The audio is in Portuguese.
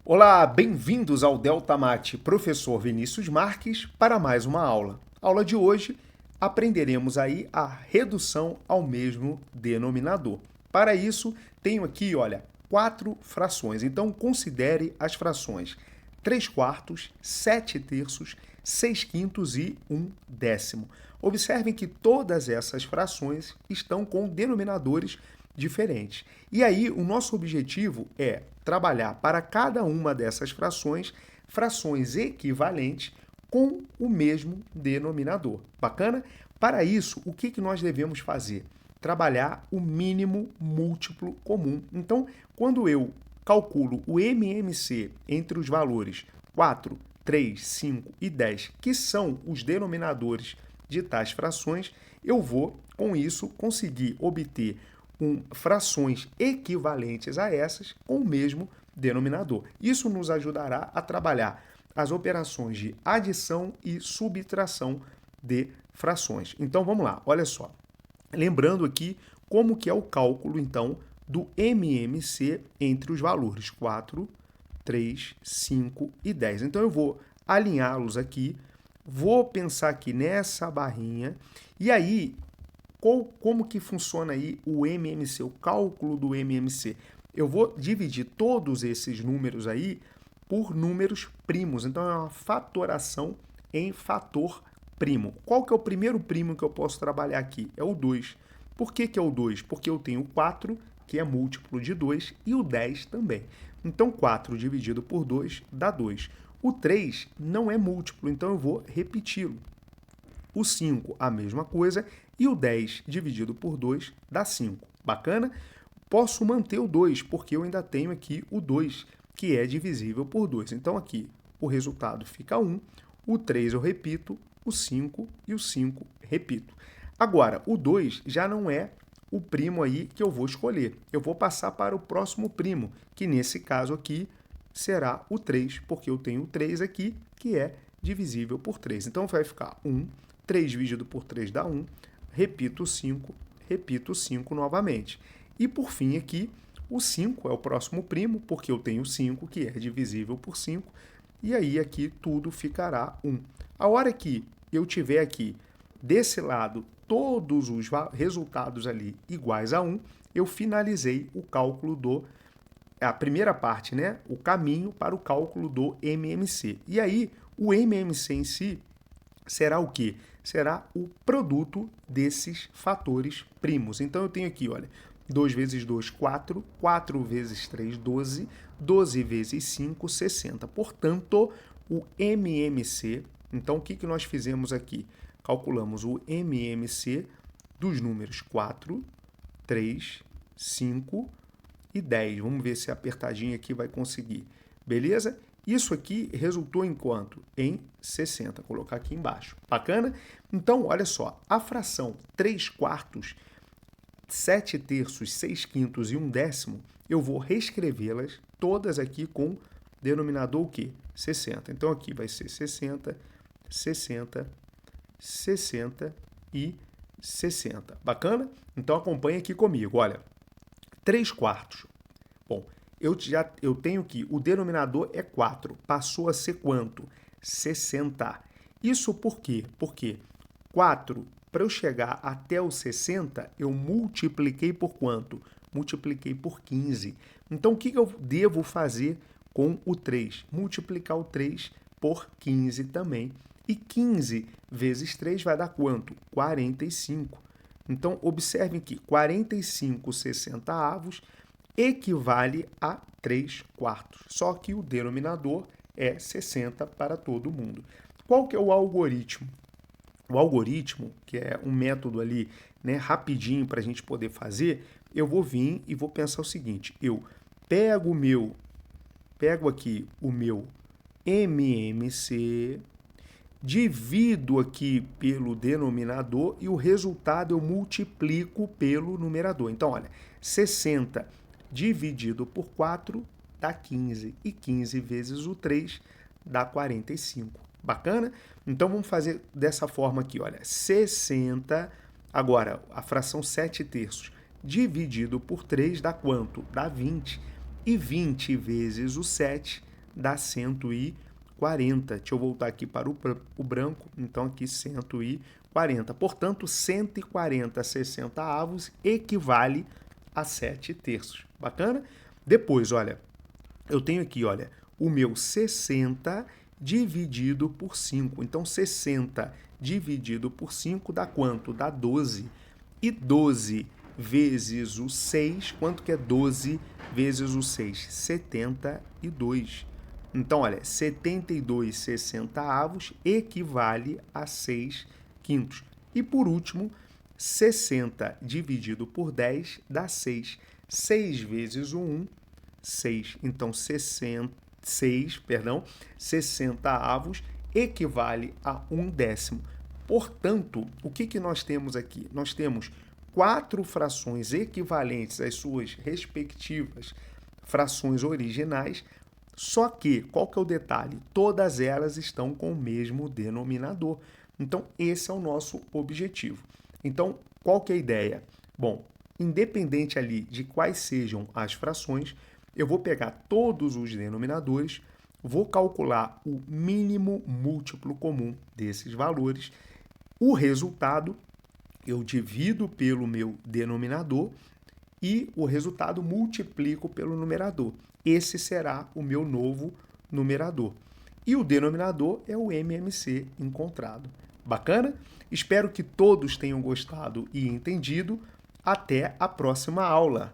Olá, bem-vindos ao Delta Mate, professor Vinícius Marques, para mais uma aula. Aula de hoje, aprenderemos aí a redução ao mesmo denominador. Para isso, tenho aqui, olha, 4 frações. Então, considere as frações 3 quartos, 7 terços, 6 quintos e 1 décimo. Observem que todas essas frações estão com denominadores diferentes. E aí, o nosso objetivo é trabalhar para cada uma dessas frações, frações equivalentes com o mesmo denominador. Bacana? Para isso, o que nós devemos fazer? Trabalhar o mínimo múltiplo comum. Então, quando eu calculo o MMC entre os valores 4, 3, 5 e 10, que são os denominadores de tais frações, eu vou, com isso, conseguir obter frações equivalentes a essas com o mesmo denominador. Isso nos ajudará a trabalhar as operações de adição e subtração de frações. Então vamos lá, olha só. Lembrando aqui como que é o cálculo, então, do MMC entre os valores 4, 3, 5 e 10. Então eu vou alinhá-los aqui, vou pensar aqui nessa barrinha, e aí como que funciona aí o MMC, o cálculo do MMC? Eu vou dividir todos esses números aí por números primos. Então, é uma fatoração em fator primo. Qual que é o primeiro primo que eu posso trabalhar aqui? É o 2. Por que é o 2? Porque eu tenho o 4, que é múltiplo de 2, e o 10 também. Então, 4 dividido por 2 dá 2. O 3 não é múltiplo, então eu vou repeti-lo. O 5, a mesma coisa, e o 10 dividido por 2 dá 5. Bacana? Posso manter o 2, porque eu ainda tenho aqui o 2, que é divisível por 2. Então, aqui o resultado fica 1, o 3 eu repito, o 5 e o 5 repito. Agora, o 2 já não é o primo aí que eu vou escolher. Eu vou passar para o próximo primo, que nesse caso aqui será o 3, porque eu tenho o 3 aqui, que é divisível por 3. Então, vai ficar 1, 3 dividido por 3 dá 1, repito o 5 novamente. E por fim aqui, o 5 é o próximo primo, porque eu tenho 5, que é divisível por 5, e aí aqui tudo ficará 1. A hora que eu tiver aqui, desse lado, todos os resultados ali iguais a 1, eu finalizei o cálculo a primeira parte, né? O caminho para o cálculo do MMC. E aí, o MMC em si será o quê? Será o produto desses fatores primos. Então, eu tenho aqui, olha, 2 vezes 2, 4, 4 vezes 3, 12, 12 vezes 5, 60. Portanto, o MMC, então, o que nós fizemos aqui? Calculamos o MMC dos números 4, 3, 5 e 10. Vamos ver se apertadinho aqui vai conseguir. Beleza? Isso aqui resultou em quanto? Em 60. Vou colocar aqui embaixo. Bacana? Então, olha só. A fração 3 quartos, 7 terços, 6 quintos e 1 décimo, eu vou reescrevê-las todas aqui com denominador o quê? 60. Então, aqui vai ser 60, 60, 60 e 60. Bacana? Então, acompanha aqui comigo. Olha, 3 quartos. Bom, eu tenho que o denominador é 4. Passou a ser quanto? 60. Isso por quê? Porque 4, para eu chegar até o 60, eu multipliquei por quanto? Multipliquei por 15. Então, o que eu devo fazer com o 3? Multiplicar o 3 por 15 também. E 15 vezes 3 vai dar quanto? 45. Então, observem que 45 60avos equivale a 3 quartos. Só que o denominador é 60 para todo mundo. Qual que é o algoritmo? O algoritmo, que é um método ali, né, rapidinho para a gente poder fazer, eu vou vir e vou pensar o seguinte, eu pego aqui o meu MMC, divido aqui pelo denominador e o resultado eu multiplico pelo numerador. Então, olha, 60 dividido por 4 dá 15. E 15 vezes o 3 dá 45. Bacana? Então, vamos fazer dessa forma aqui, olha, 60, agora, a fração 7 terços, dividido por 3 dá quanto? Dá 20. E 20 vezes o 7 dá 140. Deixa eu voltar aqui para o branco. Então, aqui 140. Portanto, 140 60avos equivale a 7/3. Bacana? Depois, olha, eu tenho aqui, olha, o meu 60 dividido por 5. Então, 60 dividido por 5 dá quanto? Dá 12. E 12 vezes o 6, quanto que é 12 vezes o 6? 72. Então, olha, 72 60avos equivale a 6/5. E por último, 60 dividido por 10 dá 6. 6 vezes o 1, 6. Então, 60avos equivale a 1/10. Portanto, o que nós temos aqui? Nós temos 4 frações equivalentes às suas respectivas frações originais, só que, qual que é o detalhe? Todas elas estão com o mesmo denominador. Então, esse é o nosso objetivo. Então, qual que é a ideia? Bom, independente ali de quais sejam as frações, eu vou pegar todos os denominadores, vou calcular o mínimo múltiplo comum desses valores. O resultado eu divido pelo meu denominador e o resultado multiplico pelo numerador. Esse será o meu novo numerador. E o denominador é o MMC encontrado. Bacana? Espero que todos tenham gostado e entendido. Até a próxima aula!